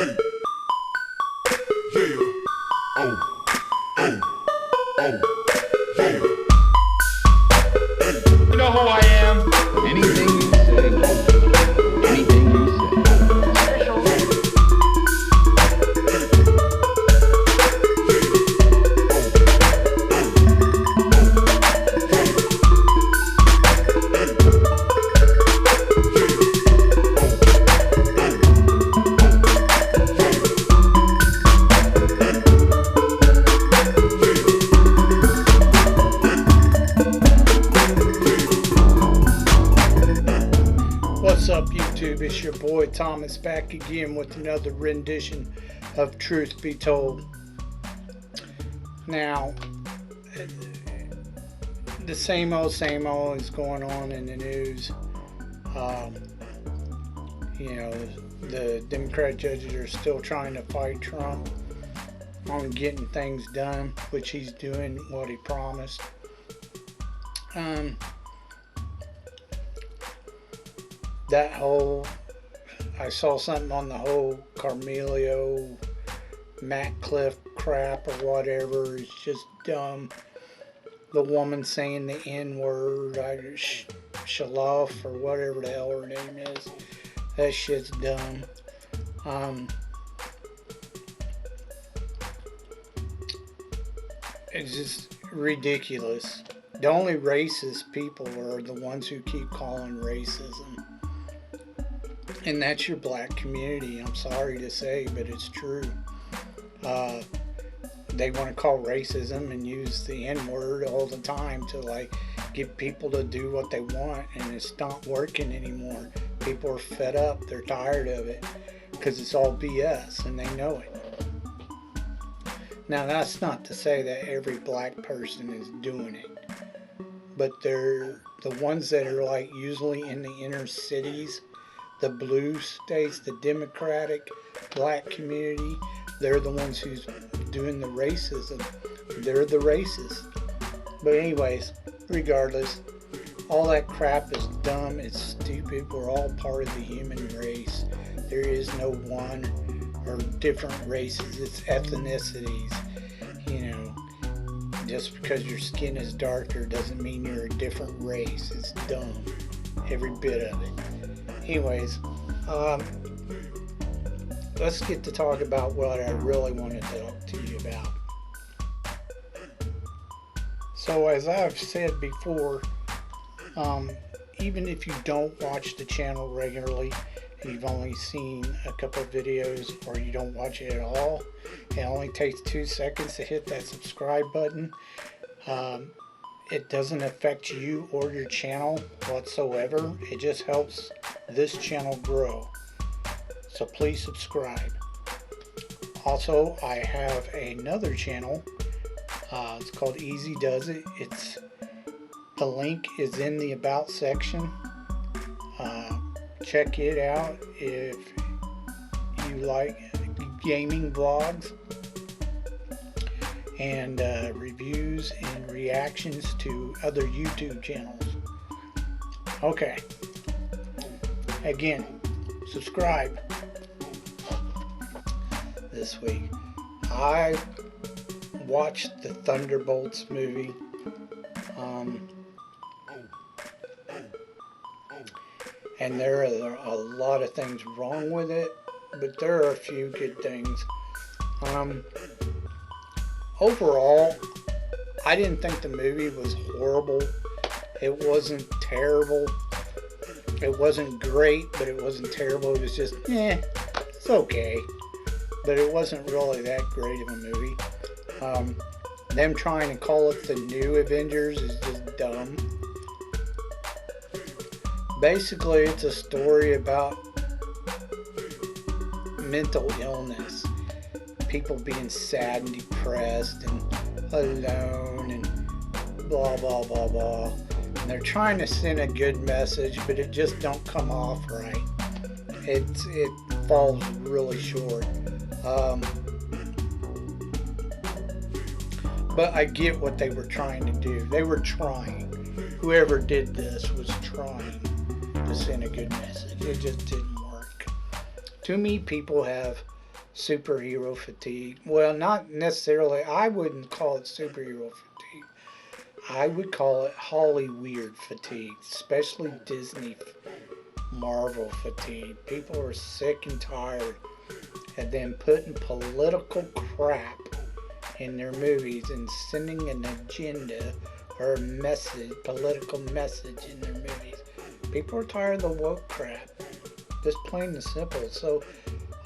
You know who I am? Anything you say. Anything you say. What's up, YouTube? It's your boy Thomas back again with another rendition of Truth Be Told. Now, the same old is going on in the news. The Democrat judges are still trying to fight Trump on getting things done, which he's doing what he promised. I saw something on the whole Carmelio, Matcliffe crap or whatever. It's just dumb. The woman saying the N-word, Shaloff or whatever the hell her name is. That shit's dumb. It's just ridiculous. The only racist people are the ones who keep calling racism. And that's your black community. I'm sorry to say, but it's true. They want to call racism and use the N-word all the time to get people to do what they want, and it's not working anymore. People are fed up. They're tired of it because it's all BS, and they know it. Now, that's not to say that every black person is doing it, but they're the ones that are usually in the inner cities, the blue states, the Democratic black community. They're the ones who's doing the racism. They're the racists. But anyways, regardless, all that crap is dumb. It's stupid. We're all part of the human race. There is no one or different races. It's ethnicities. Just because your skin is darker doesn't mean you're a different race. It's dumb. Every bit of it. Anyways, let's get to talk about what I really wanted to talk to you about. So, as I've said before, even if you don't watch the channel regularly, and you've only seen a couple of videos, or you don't watch it at all, it only takes 2 seconds to hit that subscribe button. It doesn't affect you or your channel whatsoever. It just helps this channel grow. So please subscribe. Also, I have another channel. It's called Easy Does It. The link is in the About section. Check it out if you like gaming vlogs and reviews and reactions to other YouTube channels. Okay. Again, subscribe. This week, I watched the ThunderBolts movie. And there are a lot of things wrong with it, but there are a few good things. Overall, I didn't think the movie was horrible. It wasn't terrible. It wasn't great, but it wasn't terrible. It was just, it's okay. But it wasn't really that great of a movie. Them trying to call it the new Avengers is just dumb. Basically, it's a story about mental illness. People being sad and depressed and alone and blah, blah, blah, blah. And they're trying to send a good message, but it just don't come off right. It falls really short. But I get what they were trying to do. They were trying. Whoever did this was trying to send a good message. It just didn't work. Too many people have superhero fatigue. Well, not necessarily. I wouldn't call it superhero fatigue. I would call it Hollyweird fatigue, especially Disney Marvel fatigue. People are sick and tired of them putting political crap in their movies and sending an agenda or a message, political message in their movies. People are tired of the woke crap. Just plain and simple. So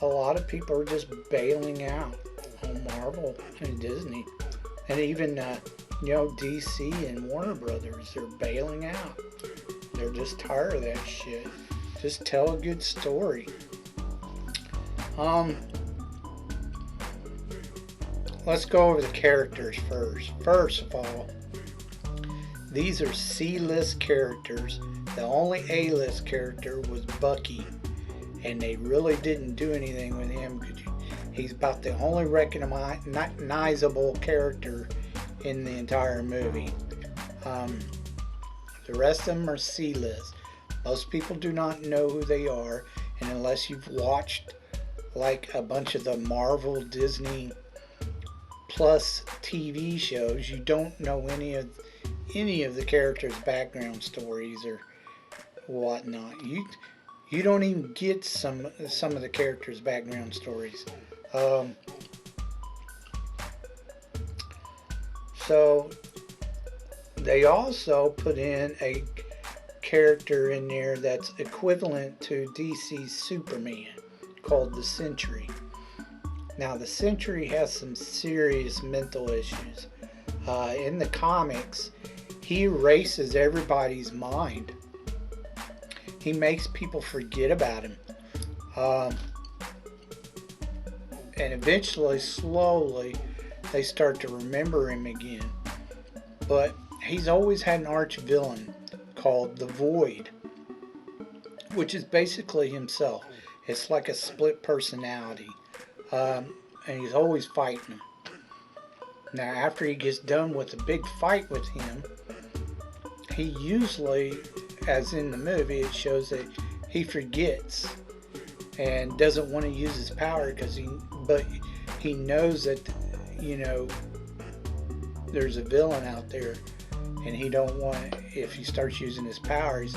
a lot of people are just bailing out on Marvel and Disney. And even, DC and Warner Brothers are bailing out. They're just tired of that shit. Just tell a good story. Let's go over the characters first. First of all, these are C-list characters. The only A-list character was Bucky, and they really didn't do anything with him. He's about the only recognizable character in the entire movie. The rest of them are C-list. Most people do not know who they are, and unless you've watched like a bunch of the Marvel, Disney Plus TV shows, you don't know any of the characters' background stories or whatnot. You don't even get some of the characters' background stories. So they also put in a character in there that's equivalent to DC's Superman, called the Sentry. Now the Sentry has some serious mental issues. In the comics, he erases everybody's mind. He makes people forget about him. And eventually, slowly, they start to remember him again. But he's always had an arch villain called the Void, which is basically himself. It's like a split personality. And he's always fighting him. Now, after he gets done with a big fight with him, he usually, as in the movie, it shows that he forgets and doesn't want to use his power but he knows that, there's a villain out there, and he don't want, if he starts using his powers,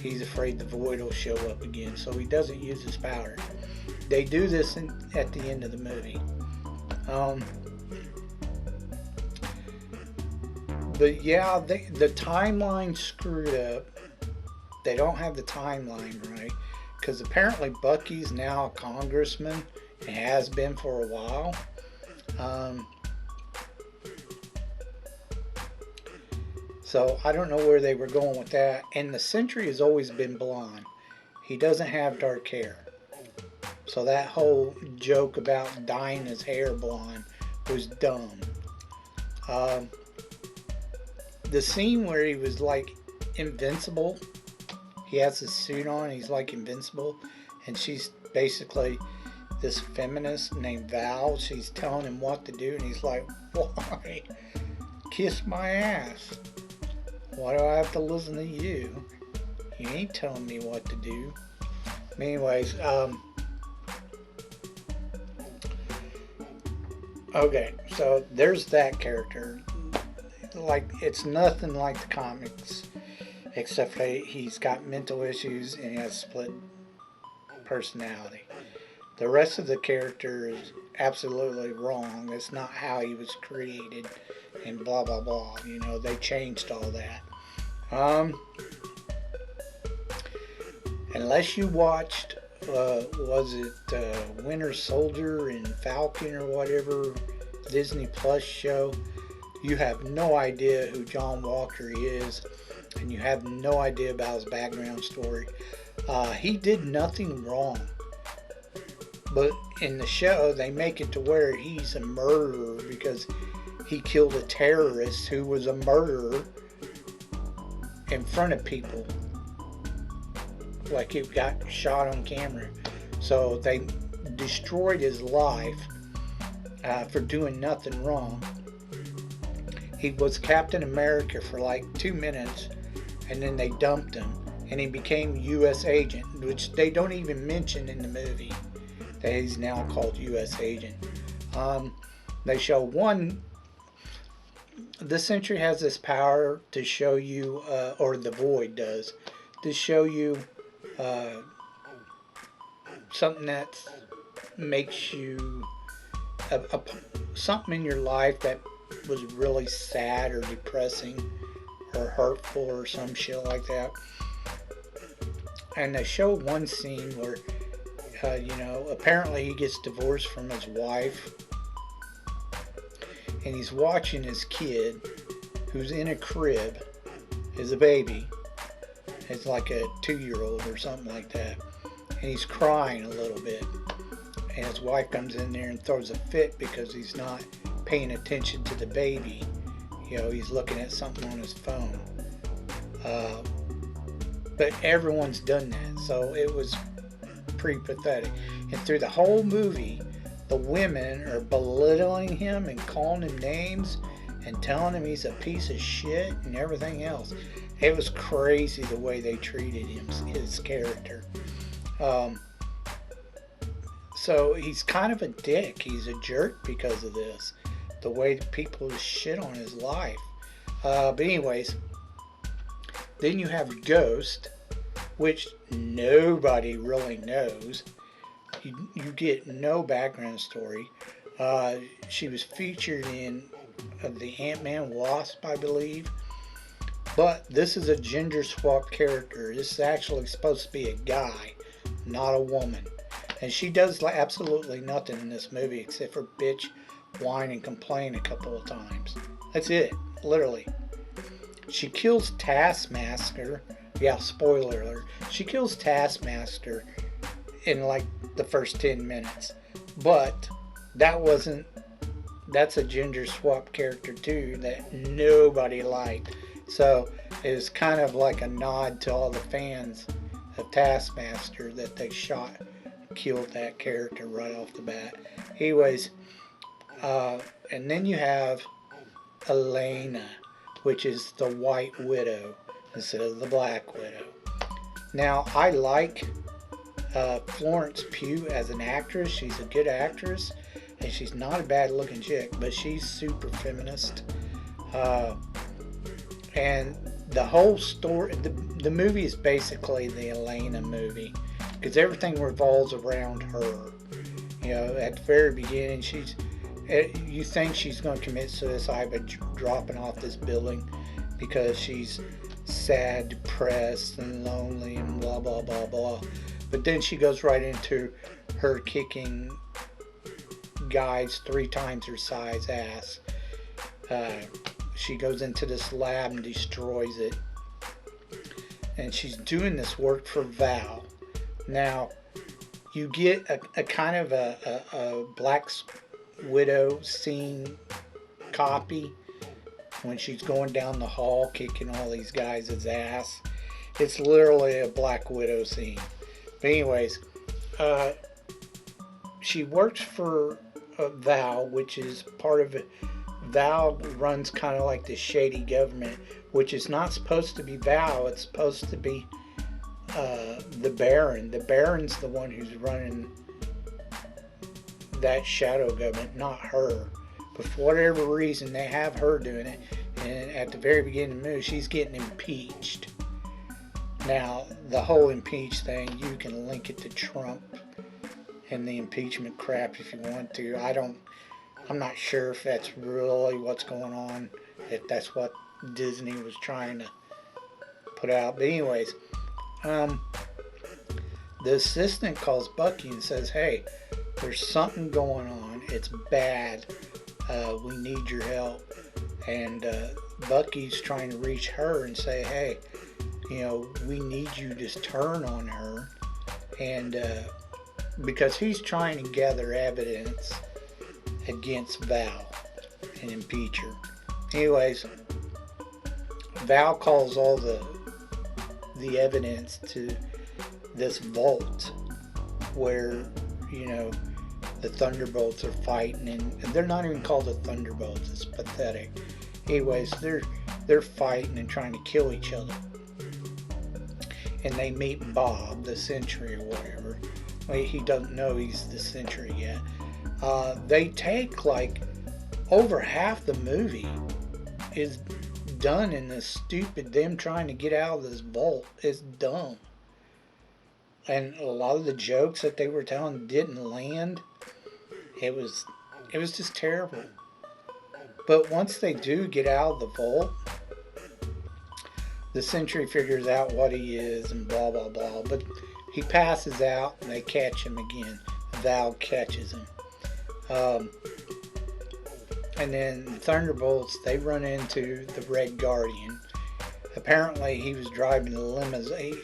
he's afraid the Void will show up again, so he doesn't use his power. They do this at the end of the movie. But yeah, the timeline screwed up. They don't have the timeline right, because apparently Bucky's now a congressman and has been for a while. So I don't know where they were going with that. And the Sentry has always been blonde. He doesn't have dark hair. So that whole joke about dyeing his hair blonde was dumb. The scene where he was like invincible, he has his suit on, he's like invincible, and she's basically this feminist named Val. She's telling him what to do, and he's like, why? Kiss my ass. Why do I have to listen to you? You ain't telling me what to do. Anyways, okay, so there's that character. Like, it's nothing like the comics, except for he's got mental issues and he has split personality. The rest of the character is absolutely wrong. That's not how he was created, and blah blah blah. They changed all that. Unless you watched, was it Winter Soldier and Falcon or whatever Disney Plus show, you have no idea who John Walker is, and you have no idea about his background story. He did nothing wrong, but in the show they make it to where he's a murderer because he killed a terrorist who was a murderer in front of people. Like, he got shot on camera. So they destroyed his life for doing nothing wrong. He was Captain America for like 2 minutes, and then they dumped him, and he became U.S. agent, which they don't even mention in the movie. that he's now called U.S. agent. They show one. The Sentry has this power to show you, or the Void does, to show you something that makes you something in your life that was really sad or depressing or hurtful or some shit like that. And they show one scene where, apparently he gets divorced from his wife, and he's watching his kid, who's in a crib, is a baby. It's like a 2-year-old or something like that, and he's crying a little bit. And his wife comes in there and throws a fit because he's not paying attention to the baby. He's looking at something on his phone. But everyone's done that, so it was pretty pathetic. And through the whole movie, the women are belittling him and calling him names and telling him he's a piece of shit and everything else. It was crazy the way they treated him, his character. So he's kind of a dick. He's a jerk because of this. The way people shit on his life. But anyways, then you have Ghost, which nobody really knows. You get no background story. She was featured in the Ant-Man Wasp, I believe. But this is a gender swap character. This is actually supposed to be a guy, not a woman. And she does absolutely nothing in this movie except for bitch, whine, and complain a couple of times. That's it, literally. She kills Taskmaster. Yeah, spoiler alert. She kills Taskmaster in like the first 10 minutes. But that's a gender swap character too that nobody liked. So it was kind of like a nod to all the fans of Taskmaster that they killed that character right off the bat. Anyways, and then you have Elena, which is the White Widow instead of the Black Widow. Now, I like Florence Pugh as an actress. She's a good actress, and she's not a bad looking chick, but she's super feminist. And the whole story, the movie is basically the Elena movie, because everything revolves around her. At the very beginning, you think she's going to commit suicide by dropping off this building because she's sad, depressed, and lonely, and blah, blah, blah, blah. But then she goes right into her kicking guys 3 times her size ass. She goes into this lab and destroys it. And she's doing this work for Val. Now, you get a kind of a Black Widow scene copy when she's going down the hall kicking all these guys' ass. It's literally a Black Widow scene. But anyways, she works for Val, which is part of it. Val runs kind of like the shady government, which is not supposed to be Val. It's supposed to be the Baron. The Baron's the one who's running that shadow government, not her. But for whatever reason, they have her doing it. And at the very beginning of the movie, she's getting impeached. Now, the whole impeach thing, you can link it to Trump and the impeachment crap if you want to. I'm not sure if that's really what's going on, if that's what Disney was trying to put out. But anyways, the assistant calls Bucky and says, hey, there's something going on. It's bad. We need your help. And Bucky's trying to reach her and say, hey, we need you to turn on her. And because he's trying to gather evidence against Val and impeach her. Anyways, Val calls all the evidence to this vault where, the ThunderBolts are fighting, and they're not even called the ThunderBolts. It's pathetic. Anyways, they're fighting and trying to kill each other. And they meet Bob, the Sentry or whatever. Well, he doesn't know he's the Sentry yet. They take like over half the movie is done in this stupid them trying to get out of this vault. It's dumb. And a lot of the jokes that they were telling didn't land. It was just terrible. But once they do get out of the vault, the Sentry figures out what he is and blah blah blah. But he passes out and they catch him again. Val catches him. And then the Thunderbolts, they run into the Red Guardian. Apparently he was driving the limousine.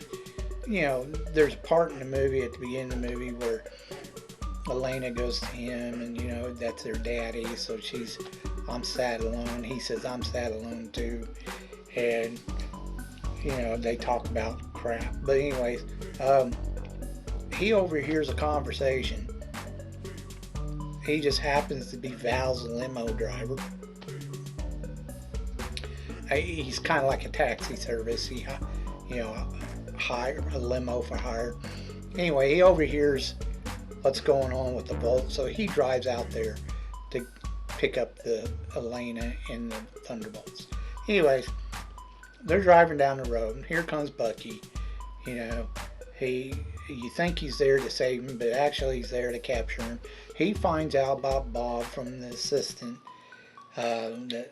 You know, there's a part in the movie, at the beginning of the movie, where Elena goes to him and, you know, that's their daddy. So she's, I'm sad alone. He says, I'm sad alone too. And, you know, they talk about crap. But anyways, he overhears a conversation. He just happens to be Val's limo driver. He's kind of like a taxi service. He, you know, hire a limo for hire. Anyway, he overhears what's going on with the vault, so he drives out there to pick up the Elena and the Thunderbolts. Anyways, they're driving down the road, and here comes Bucky. You know, you think he's there to save him, but actually he's there to capture him. He finds out about Bob from the assistant that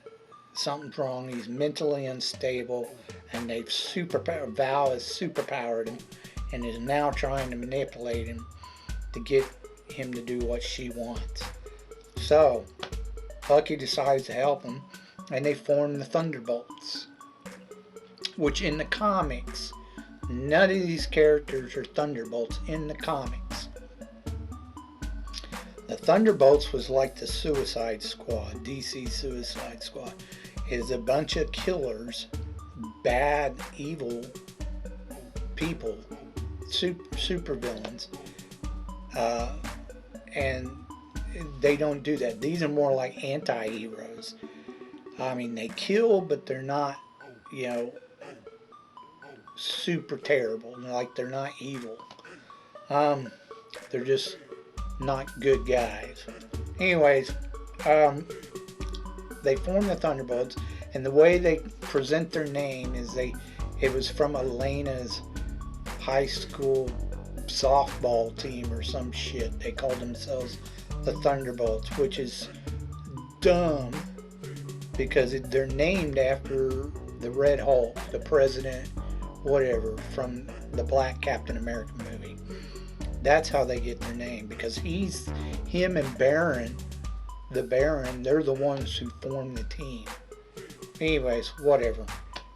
something's wrong. He's mentally unstable, and Val has superpowered him and is now trying to manipulate him to get him to do what she wants. So Bucky decides to help him, and they form the Thunderbolts, which in the comics, none of these characters are Thunderbolts in the comics. The Thunderbolts was like the Suicide Squad, DC Suicide Squad. It is a bunch of killers, bad, evil people, super villains, and they don't do that. These are more like anti-heroes. I mean, they kill, but they're not, you know, super terrible. Like, they're not evil. They're just not good guys. Anyways, they form the Thunderbolts, and the way they present their name is it was from Elena's high school softball team or some shit. They called themselves the Thunderbolts, which is dumb because they're named after the Red Hulk, the president, whatever, from the Black Captain America movie. That's how they get their name, because him and Baron, they're the ones who form the team. Anyways, whatever.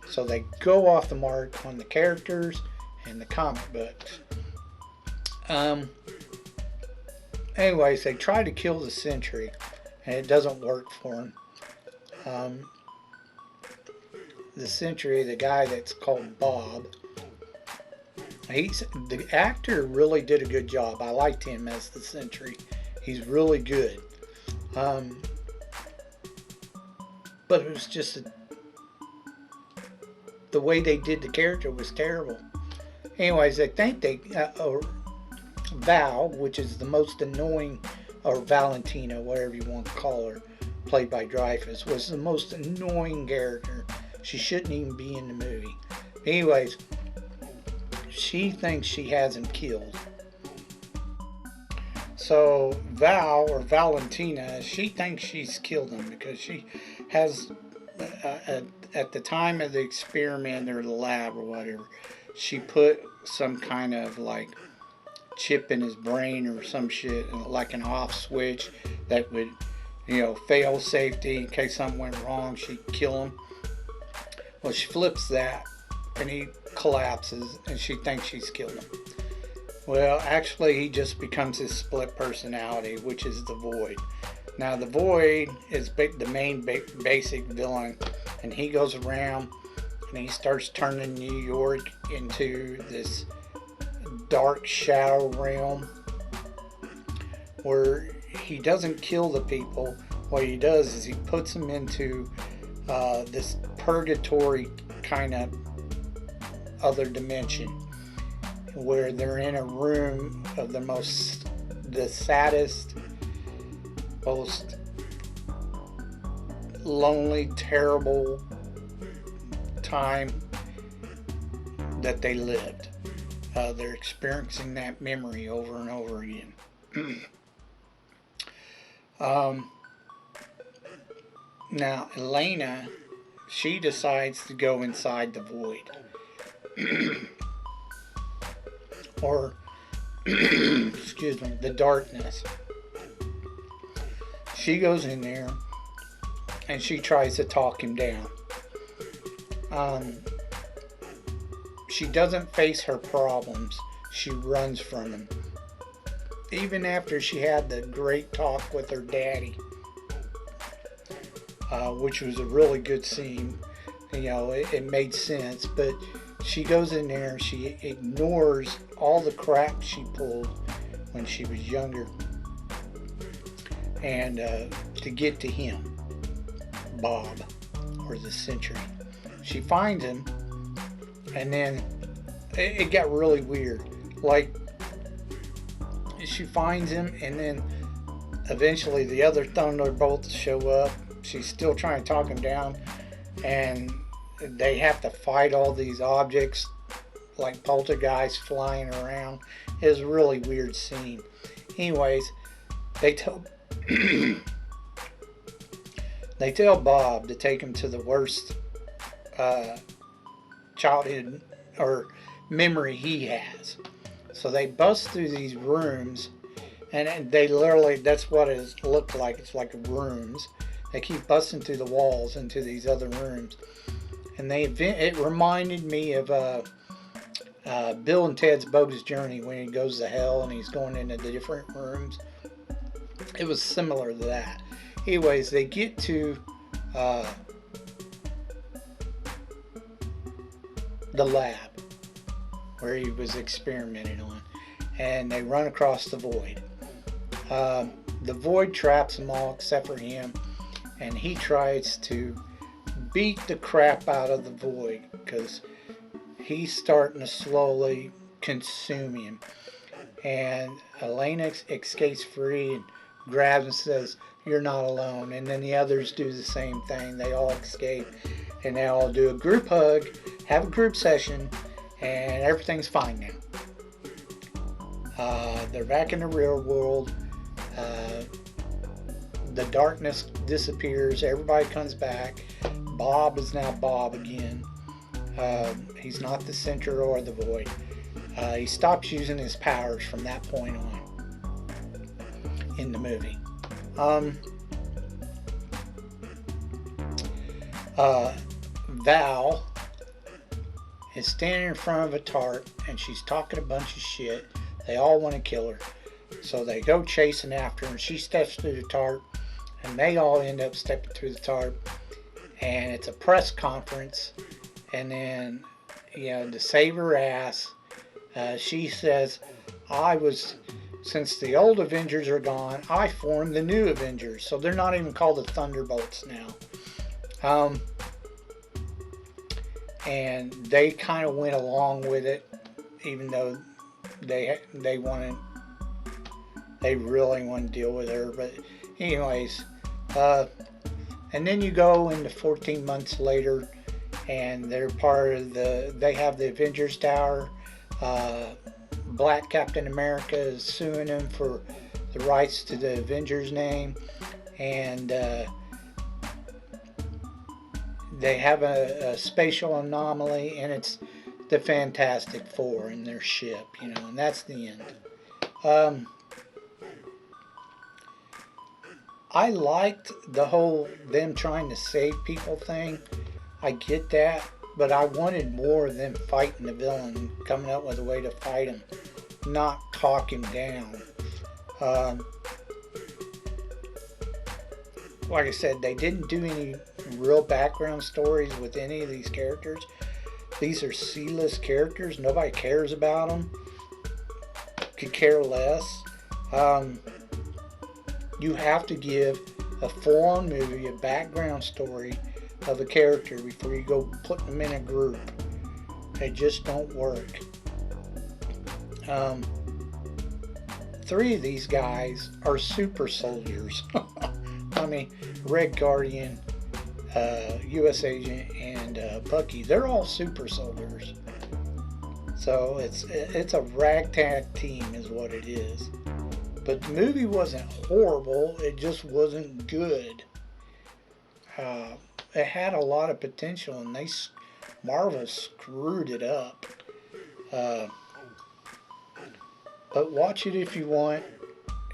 So they go off the mark on the characters and the comic books. Anyways, they try to kill the Sentry, and it doesn't work for them. The Sentry, the guy that's called Bob, the actor really did a good job. I liked him as the Sentry. He's really good. But it was just the way they did the character was terrible. Anyways, I think or Val, which is the most annoying, or Valentina, whatever you want to call her, played by Dreyfus, was the most annoying character. She shouldn't even be in the movie. Anyways, she thinks she has him killed. So Val, or Valentina, she thinks she's killed him because she has, at the time of the experiment or the lab or whatever, she put some kind of like chip in his brain or some shit, like an off switch that would, you know, fail safety in case something went wrong. She'd kill him. Well, she flips that and he collapses and she thinks she's killed him. Well, actually he just becomes his split personality, which is the Void. Now the Void is the main basic villain, and he goes around and he starts turning New York into this dark shadow realm where he doesn't kill the people. What he does is he puts them into this purgatory kind of other dimension where they're in a room of the saddest, most lonely, terrible time that they lived. They're experiencing that memory over and over again. Now, Elena, she decides to go inside the void. Or, excuse me, the darkness. She goes in there and she tries to talk him down. She doesn't face her problems. She runs from them. Even after she had the great talk with her daddy, which was a really good scene. You know, it made sense, but she goes in there and she ignores all the crap she pulled when she was younger, and to get to him, Bob, or the Sentry. She finds him, and then it got really weird. Like, she finds him, and then eventually the other Thunderbolts show up. She's still trying to talk him down, and they have to fight all these objects like poltergeists flying around. It was a really weird scene. Anyways, they tell they tell Bob to take him to the worst childhood or memory he has. So they bust through these rooms, and they literally, that's what it looked like. It's like rooms. They keep busting through the walls into these other rooms. And it reminded me of Bill and Ted's Bogus Journey, when he goes to hell and he's going into the different rooms. It was similar to that. Anyways, they get to the lab where he was experimenting on, and they run across the void. The void traps them all except for him, and he tries to beat the crap out of the void because he's starting to slowly consume him. And Elena escapes free and grabs and says, "You're not alone." And then the others do the same thing. They all escape, and they all do a group hug, have a group session, and everything's fine now. They're back in the real world. The darkness disappears. Everybody comes back. Bob is now Bob again. He's not the center or the void. He stops using his powers from that point on in the movie. Val is standing in front of a tarp, and she's talking a bunch of shit. They all want to kill her. So they go chasing after her, and she steps through the tarp, and they all end up stepping through the tarp. And it's a press conference, and then, you know, to save her ass, she says, since the old Avengers are gone, I formed the new Avengers. So they're not even called the Thunderbolts now. And they kind of went along with it, even though they really want to deal with her. But anyways, and then you go into 14 months later, and they're part of they have the Avengers Tower. Black Captain America is suing them for the rights to the Avengers name, and they have a spatial anomaly, and it's the Fantastic Four in their ship, you know, and that's the end. I liked the whole them trying to save people thing. I get that, but I wanted more of them fighting the villain, coming up with a way to fight him, not talk him down. Like I said, they didn't do any real background stories with any of these characters. These are C-list characters. Nobody cares about them. Could care less. You have to give a full-on movie, a background story of a character before you go put them in a group. They just don't work. Um, Three of these guys are super soldiers. I mean, Red Guardian, U.S. Agent, and Bucky. They're all super soldiers. So it's a ragtag team is what it is. But the movie wasn't horrible. It just wasn't good. It had a lot of potential, and Marvel screwed it up. But watch it if you want.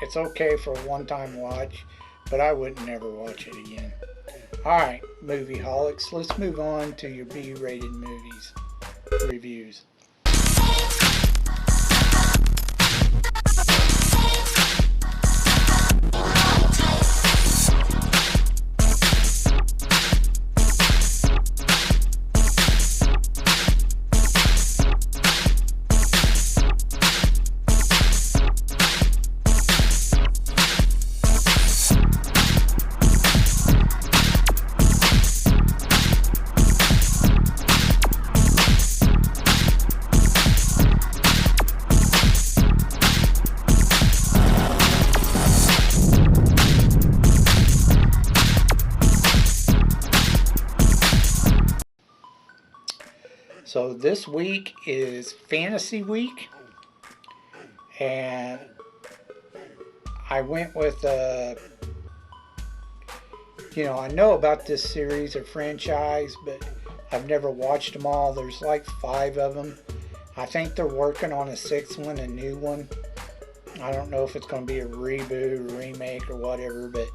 It's okay for a one-time watch, but I would never watch it again. Alright, movie holics, let's move on to your B-rated movies reviews. So this week is Fantasy Week, and I went with, I know about this series or franchise, but I've never watched them all. There's like 5 of them. I think they're working on a 6th one, a new one. I don't know if it's going to be a reboot, remake, or whatever, but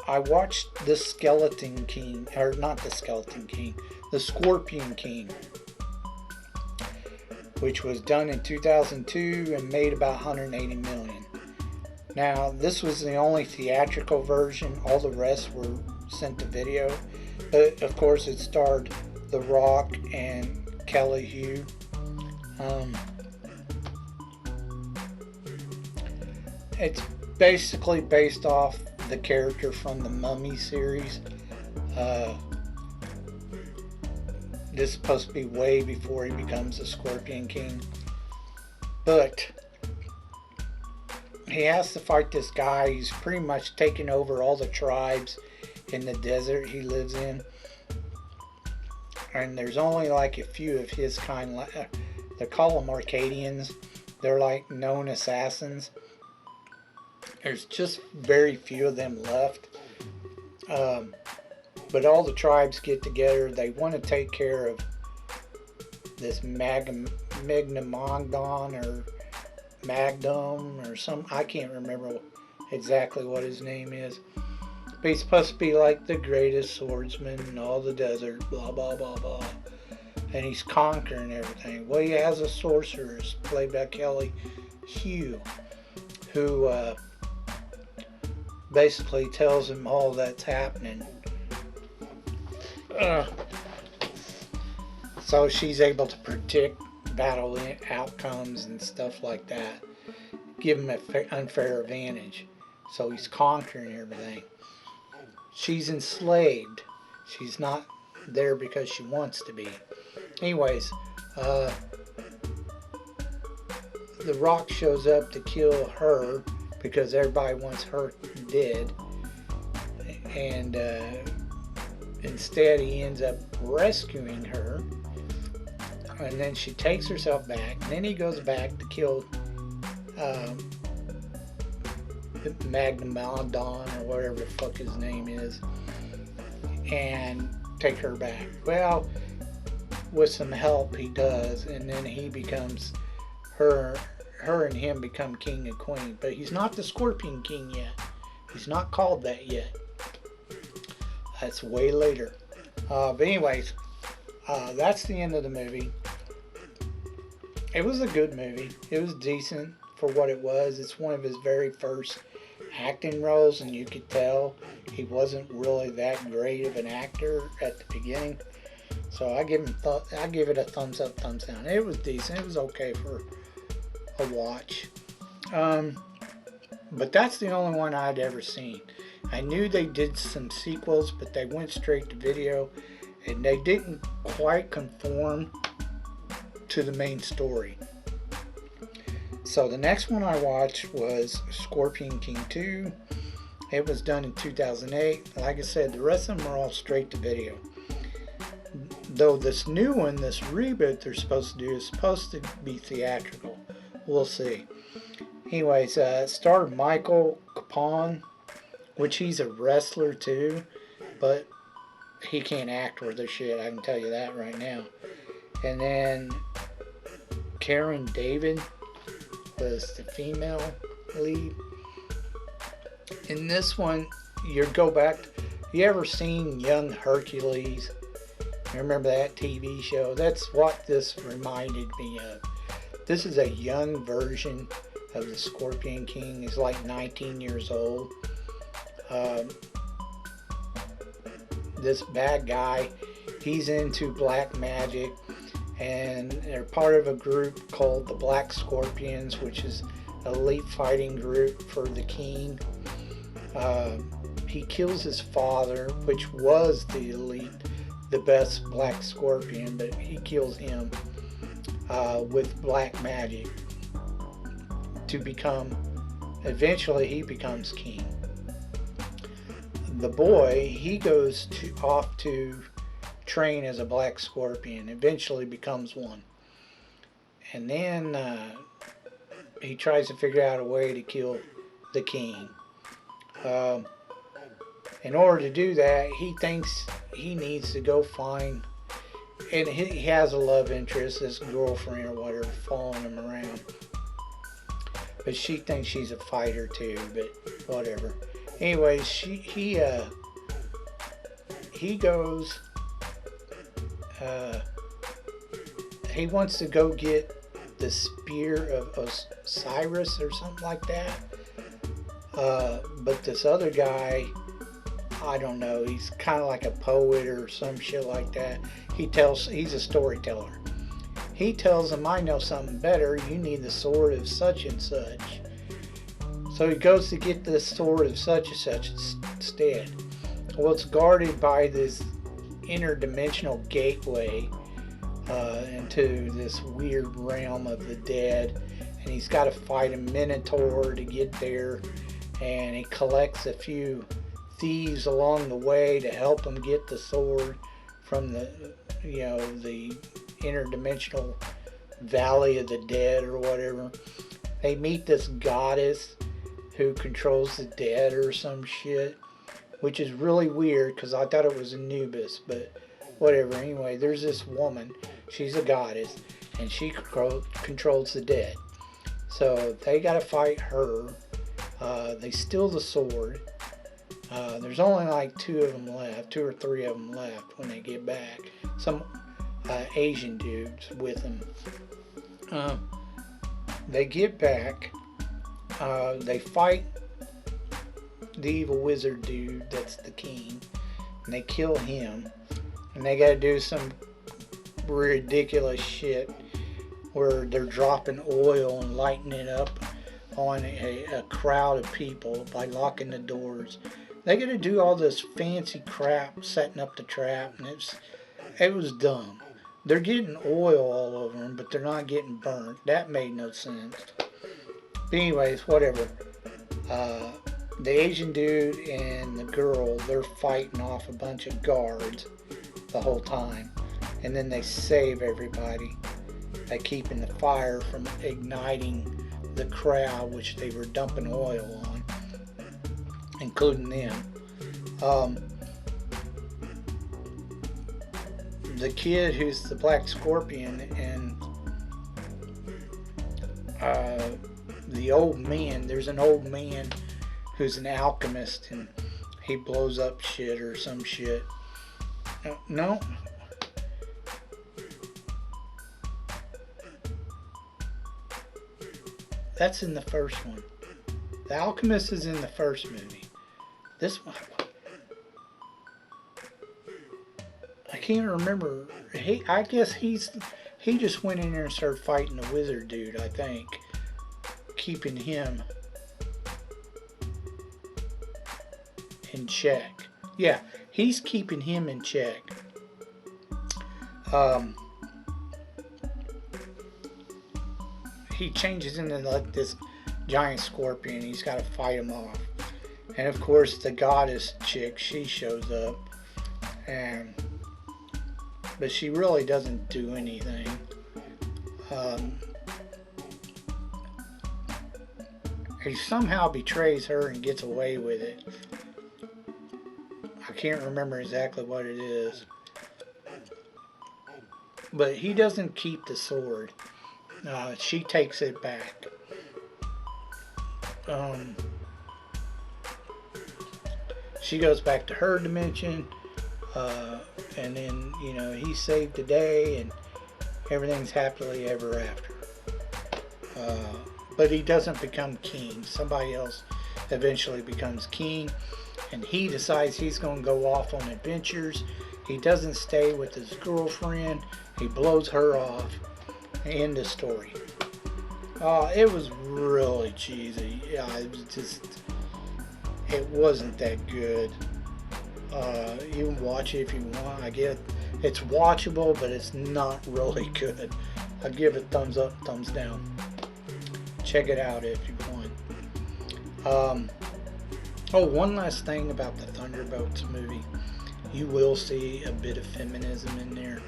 I watched The Skeleton King, or not The Skeleton King, The Scorpion King, which was done in 2002 and made about 180 million. Now, this was the only theatrical version. All the rest were sent to video. But, of course, it starred The Rock and Kelly Hu. It's basically based off the character from the Mummy series. This is supposed to be way before he becomes the Scorpion King. But he has to fight this guy. He's pretty much taken over all the tribes in the desert he lives in. And there's only like a few of his kind. They call them Arcadians. They're like known assassins. There's just very few of them left. But all the tribes get together. They want to take care of this Megnamondon or Magdum or some. I can't remember exactly what his name is. But he's supposed to be like the greatest swordsman in all the desert. Blah, blah, blah, blah. And he's conquering everything. Well, he has a sorceress played by Kelly Hu, who basically tells him all that's happening. So she's able to predict battle outcomes and stuff like that. Give him an unfair advantage. So he's conquering everything. She's enslaved. She's not there because she wants to be. Anyways, The Rock shows up to kill her because everybody wants her dead. And instead he ends up rescuing her. And then she takes herself back. And then he goes back to kill Magnamondon or whatever the fuck his name is. And take her back. Well, with some help he does. And then he becomes her and him become king and queen. But he's not the Scorpion King yet. He's not called that yet. That's way later. But anyways, that's the end of the movie. It was a good movie. It was decent for what it was. It's one of his very first acting roles, and you could tell he wasn't really that great of an actor at the beginning. So I give it a thumbs up, thumbs down. It was decent. It was okay for a watch. But that's the only one I'd ever seen. I knew they did some sequels, but they went straight to video, and they didn't quite conform to the main story. So the next one I watched was Scorpion King 2. It was done in 2008. Like I said, the rest of them are all straight to video. Though this new one, this reboot they're supposed to do, is supposed to be theatrical. We'll see. Anyways, it starred Michael Capon, which he's a wrestler too, but he can't act worth a shit, I can tell you that right now. And then Karen David was the female lead. In this one, you go back, you ever seen Young Hercules? You remember that TV show? That's what this reminded me of. This is a young version of the Scorpion King. He's like 19 years old. This bad guy, he's into black magic, and they're part of a group called the Black Scorpions, which is an elite fighting group for the king. He kills his father, which was the elite, the best Black Scorpion, but he kills him with black magic to become, eventually he becomes king. The boy, he goes off to train as a Black Scorpion, eventually becomes one. And then he tries to figure out a way to kill the king. In order to do that, he thinks he needs to go find, and he has a love interest, this girlfriend or whatever, following him around. But she thinks she's a fighter too, but whatever. Anyways, he goes, he wants to go get the spear of Osiris or something like that. But this other guy, I don't know, he's kind of like a poet or some shit like that. He's a storyteller. He tells him, I know something better, you need the sword of such and such. So he goes to get the sword of such and such instead. Well, it's guarded by this interdimensional gateway into this weird realm of the dead, and he's got to fight a minotaur to get there, and he collects a few thieves along the way to help him get the sword from the interdimensional valley of the dead or whatever. They meet this goddess who controls the dead or some shit, which is really weird because I thought it was Anubis, but whatever. Anyway, there's this woman, she's a goddess, and she controls the dead. So they gotta fight her. They steal the sword. There's only like two or three of them left when they get back. Some Asian dudes with them. They get back. They fight the evil wizard dude that's the king, and they kill him, and they gotta do some ridiculous shit where they're dropping oil and lighting it up on a crowd of people by locking the doors. They gotta do all this fancy crap setting up the trap, and it was dumb. They're getting oil all over them, but they're not getting burnt. That made no sense. But anyways, whatever. The Asian dude and the girl, they're fighting off a bunch of guards the whole time. And then they save everybody by keeping the fire from igniting the crowd, which they were dumping oil on, including them. The kid who's the Black Scorpion and the old man, there's an old man who's an alchemist, and he blows up shit or some shit. No. That's in the first one. The alchemist is in the first movie. This one, I can't remember. I guess he just went in there and started fighting the wizard dude, I think, keeping him in check. Yeah, he's keeping him in check. he changes into like this giant scorpion. He's got to fight him off. And of course, the goddess chick, she shows up, but she really doesn't do anything. He somehow betrays her and gets away with it. I can't remember exactly what it is. But he doesn't keep the sword. She takes it back. She goes back to her dimension. And then, you know, he saved the day and everything's happily ever after. But he doesn't become king. Somebody else eventually becomes king, and he decides he's going to go off on adventures. He doesn't stay with his girlfriend. He blows her off. End of story. It was really cheesy. Yeah, it was just, it wasn't that good. You can watch it if you want. I get it's watchable, but it's not really good. I'd give it thumbs up, thumbs down. Check it out if you want. Oh, one last thing about the ThunderBolts movie. You will see a bit of feminism in there.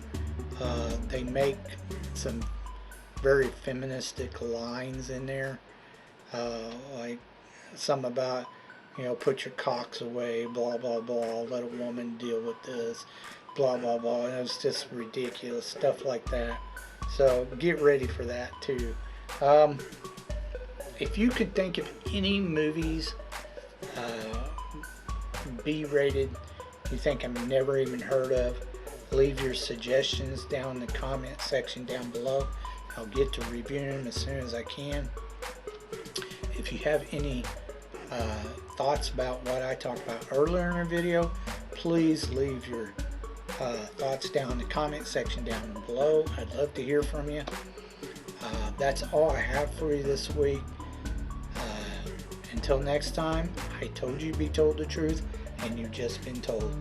They make some very feministic lines in there. Like some about, you know, put your cocks away, blah, blah, blah, let a woman deal with this, blah, blah, blah. And it was just ridiculous, stuff like that. So get ready for that too. If you could think of any movies, B-rated, you think I've never even heard of, leave your suggestions down in the comment section down below. I'll get to reviewing them as soon as I can. If you have any thoughts about what I talked about earlier in the video, please leave your thoughts down in the comment section down below. I'd love to hear from you. That's all I have for you this week. Until next time, I told you to be told the truth, and you've just been told.